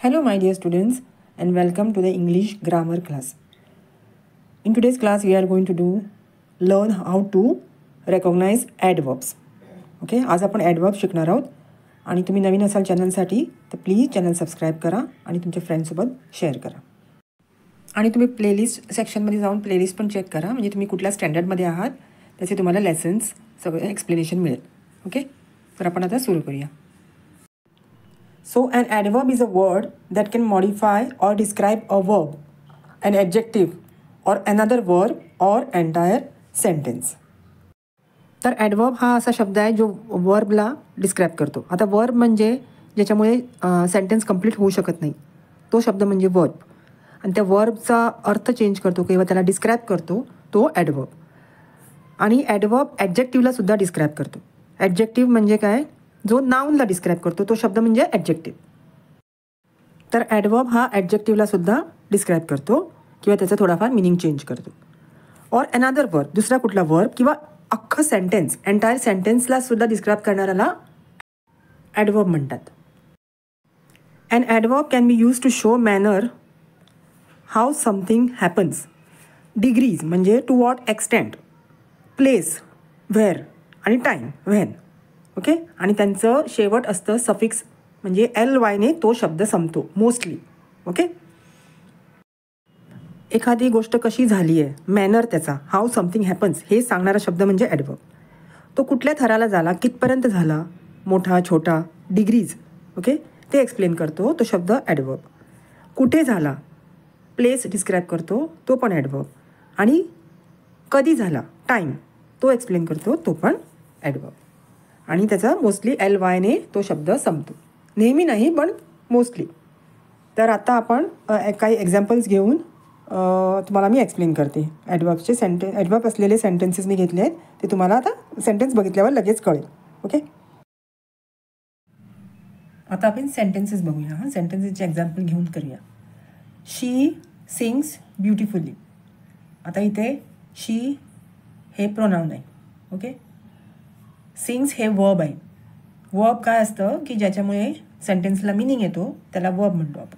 Hello my dear students and welcome to the English grammar class. In today's class we are going to learn how to recognize adverbs. Okay, आज आपण adverb शिकणार आहोत आणि तुम्ही नवीन असाल चॅनलसाठी तर please channel subscribe करा आणि तुमच्या फ्रेंड्ससोबत शेअर करा. आणि तुम्ही प्लेलिस्ट सेक्शनमध्ये जाऊन प्लेलिस्ट पण चेक करा, म्हणजे तुम्ही कुठल्या स्टँडर्डमध्ये आहात त्याचे तुम्हाला लेसन्स सगळं एक्सप्लेनेशन मिळेल. ओके, तर आपण आता सुरू करूया. So an adverb is a word that can modify or describe a verb, an adjective, or another word or entire sentence. तर ॲडवर्ब हा असा शब्द आहे जो वर्बला डिस्क्राईब करतो. आता वर्ब म्हणजे ज्याच्यामुळे सेंटेन्स कंप्लीट होऊ शकत नाही, तो शब्द म्हणजे वर्ब. आणि त्या वर्बचा अर्थ चेंज करतो किंवा त्याला डिस्क्राईब करतो तो ॲडवर्ब. आणि ॲडवर्ब ॲडजेक्टिव्हलासुद्धा डिस्क्राईब करतो. ॲडजेक्टिव्ह म्हणजे काय, जो नाऊनला डिस्क्राईब करतो तो शब्द म्हणजे ॲडजेक्टिव्ह. तर ॲडवर्ब हा ॲडजेक्टिव्हलासुद्धा डिस्क्राईब करतो किंवा त्याचा थोडाफार मिनिंग चेंज करतो. ऑर अनदर वर्ब, दुसरा कुठला वर्ब किंवा अख्खं सेंटेन्स, एंटायर सेंटेन्सला सुद्धा डिस्क्राईब करणाऱ्याला ॲडवर्ब म्हणतात. And adverb can be use to show manner, how something happens, degrees म्हणजे to what extent, place where आणि टाईम व्हेन. ओके, आणि त्यांचं शेवट असतं सफिक्स म्हणजे LYने तो शब्द संपतो मोस्टली. ओके, एखादी गोष्ट कशी झाली आहे, मॅनर त्याचा, हाऊ समथिंग हॅपन्स हे सांगणारा शब्द म्हणजे ॲडवर्ब. तो कुठल्या थराला झाला, कितपर्यंत झाला, मोठा छोटा, डिग्रीज, ओके, ते एक्सप्लेन करतो तो शब्द ॲडवर्ब. कुठे झाला, प्लेस डिस्क्राईब करतो तो पण ॲडवर्ब. आणि कधी झाला, टाईम, तो एक्सप्लेन करतो तो पण ॲडवर्ब. आणि त्याचा मोस्टली LYने तो शब्द संपतो, नेहमी नाही पण मोस्टली. तर आता आपण काही एक्झाम्पल्स घेऊन तुम्हाला मी एक्सप्लेन करते. ॲडवर्बचे ॲडवर्ब असलेले सेंटेन्सेस मी घेतले आहेत, ते तुम्हाला आता सेंटेन्स बघितल्यावर लगेच कळेल. ओके, आता आपण सेंटेन्सेस बघूया. हां, सेंटेन्सेसचे एक्झाम्पल घेऊन करूया. शी सिंग्स ब्युटिफुली. आता इथे शी हे प्रोनाऊन आहे. ओके, सिंग्स हे वर्ब आहे. वर्ब काय असतं की ज्याच्यामुळे सेंटेन्सला मिनिंग येतो त्याला वर्ब म्हणतो आपण.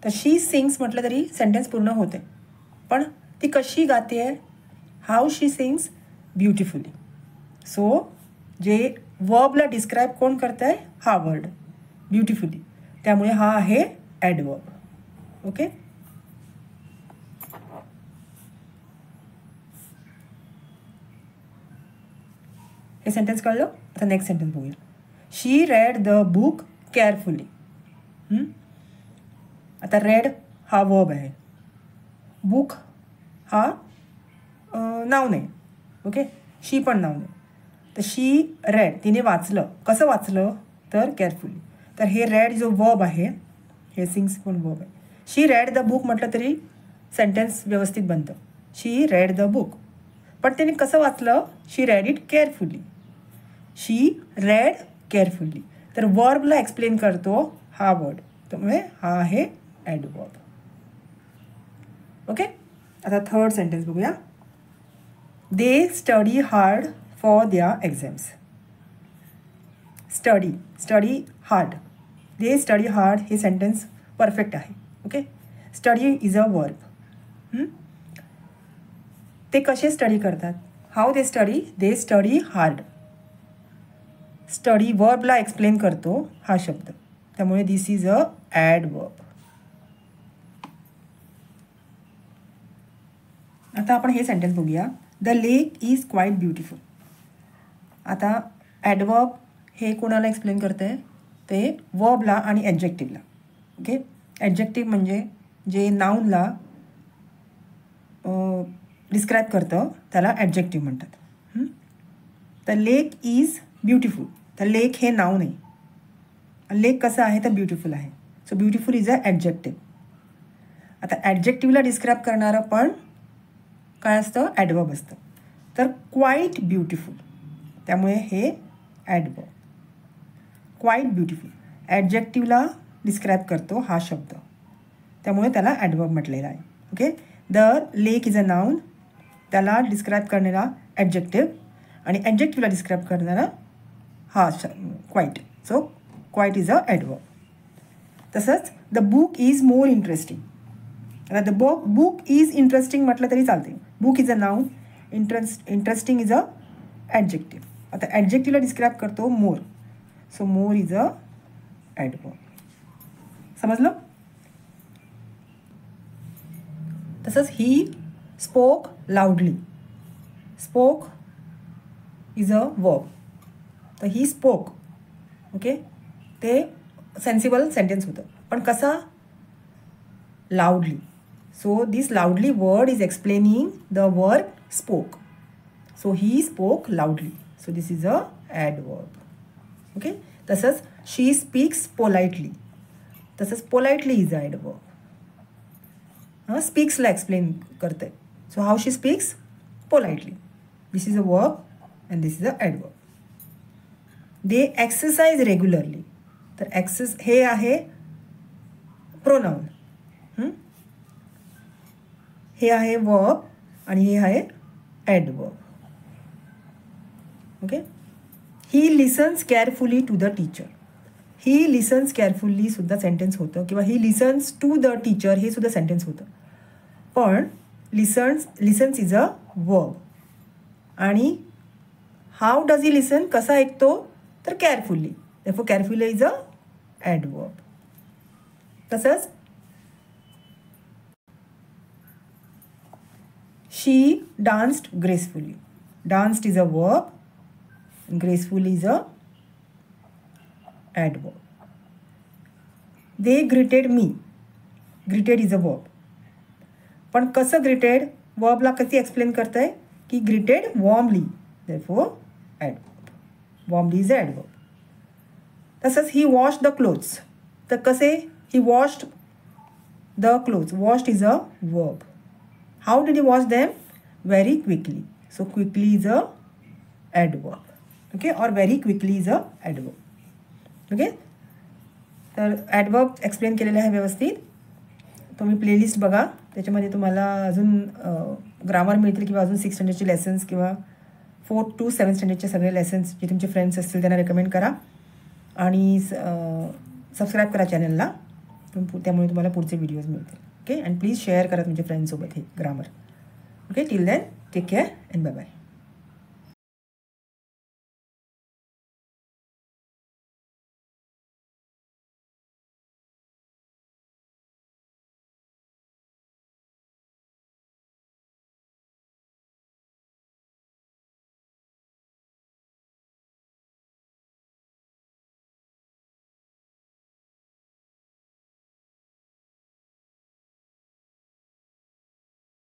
तर शी सिंग्स म्हटलं तरी सेंटेन्स पूर्ण होते, पण ती कशी गाते आहे, how she sings beautifully. So जे वर्बला डिस्क्राईब कोण करत आहे, हा वर्ड ब्युटिफुली, त्यामुळे हा आहे ॲडवर्ब. ओके, हे सेंटेन्स कळलं. आता नेक्स्ट सेंटेन्स बघूया. शी रेड द बुक केअरफुली. आता रेड हा वर्ब आहे, बुक हा नाऊन आहे. ओके, शी पण नाऊन आहे. तर शी रेड, तिने वाचलं, कसं वाचलं तर केअरफुली. तर हे रेड जो वर्ब आहे, हे सिंग्स पण वर्ब आहे. शी रेड द बुक म्हटलं तरी सेंटेन्स व्यवस्थित बनतं, शी रेड द बुक. पण तिने कसं वाचलं, she read it carefully. She read carefully. तर वर्बला एक्सप्लेन करतो हा वर्ड, त्यामुळे हा आहे ॲडवर्ब. ओके, आता थर्ड सेंटेन्स बघूया. They study hard for their exams. Study hard, they study hard हे सेंटेन्स परफेक्ट आहे. Okay, study is a verb. ते कसे स्टडी करतात, how they study hard. Study वर्बला एक्सप्लेन करतो हा शब्द, त्यामुळे दिस इज अ ॲडवर्ब. आता आपण हे सेंटेन्स बघूया. The lake is quite beautiful. आता ॲडवर्ब हे कोणाला एक्सप्लेन करतं आहे, ते वर्बला आणि ॲडजेक्टिव्हला. ओके, ॲडजेक्टिव्ह म्हणजे जे नाऊनला डिस्क्राईब करतं त्याला ॲडजेक्टिव्ह म्हणतात. तर लेक इज ब्युटिफुल, तर लेक हे नाऊन आहे, लेक कसं आहे तर ब्युटिफुल आहे. So beautiful is a adjective. आता ॲडजेक्टिव्हला डिस्क्राईब करणारं पण काय असतं, ॲडवर्ब असतं. तर क्वाईट ब्युटिफुल, त्यामुळे हे ॲडवर्ब. क्वाईट ब्युटिफुल ॲडजेक्टिव्हला डिस्क्राईब करतो हा शब्द, त्यामुळे त्याला ॲडवर्ब म्हटलेला आहे. Okay, the lake is a noun, त्याला डिस्क्राईब करणारा ॲडजेक्टिव्ह, आणि ॲडजेक्टिव्हला डिस्क्राईब करणारा हा quite. So quite is a adverb. तसंच the book is more interesting. आता द बुक इज इंटरेस्टिंग म्हटलं तरी चालते. Book is a noun, interesting is a adjective. आता ॲडजेक्टिव्हला डिस्क्राईब करतो more, so more is a adverb. समजलं? तसंच he spoke loudly. Spoke is a verb. तर ही स्पोक, ओके, ते सेन्सिबल सेंटेन्स होतं. पण कसा? Loudly. So this loudly word is explaining the verb spoke. So he spoke loudly. So this is a adverb. Okay. तसंच she speaks politely. तसंच politely is a adverb. स्पीक्सला explain करते. So how she speaks? Politely. This is a verb and this is a adverb. They exercise regularly. तर हे आहे pronoun, हे आहे verb आणि हे आहे adverb. Okay. He listens carefully to the teacher. He listens carefully सुद्धा सेंटेन्स होतं, किंवा he listens to the teacher हे सुद्धा सेंटेन्स होतं. पण लिसन्स इज अ वर्ब. आणि हाऊ डज ही लिसन, कसा ऐकतो? तर carefully. Therefore carefully is a adverb. तसंच she danced gracefully. Danced is a verb, gracefully is a adverb. They greeted me. Greeted is a verb. पण कसं greeted? वर्बला कशी explain करताय की greeted warmly. Therefore adverb. Warmly is a adverb. तसंच he washed the clothes. तर कसे? He washed the clothes. Washed is a verb. How did he wash them? Very quickly. So quickly is a adverb. Okay. और very quickly is a adverb. Okay. तर adverb explain केलेलं आहे व्यवस्थित. तुम्ही playlist बघा, त्याच्यामध्ये तुम्हाला अजून ग्रामर मिळतील, किंवा अजून 6 स्टँडर्डचे लेसन्स, किंवा 4 to 7 स्टँडर्डचे सगळे लेसन्स जे तुमचे फ्रेंड्स असतील त्यांना रेकमेंड करा. आणि सबस्क्राईब करा चॅनलला, त्यामुळे तुम्हाला पुढचे व्हिडिओज मिळतील. ओके. अँड प्लीज शेअर करा तुमच्या फ्रेंड्ससोबत हे grammar. Okay. Till then take care and bye bye.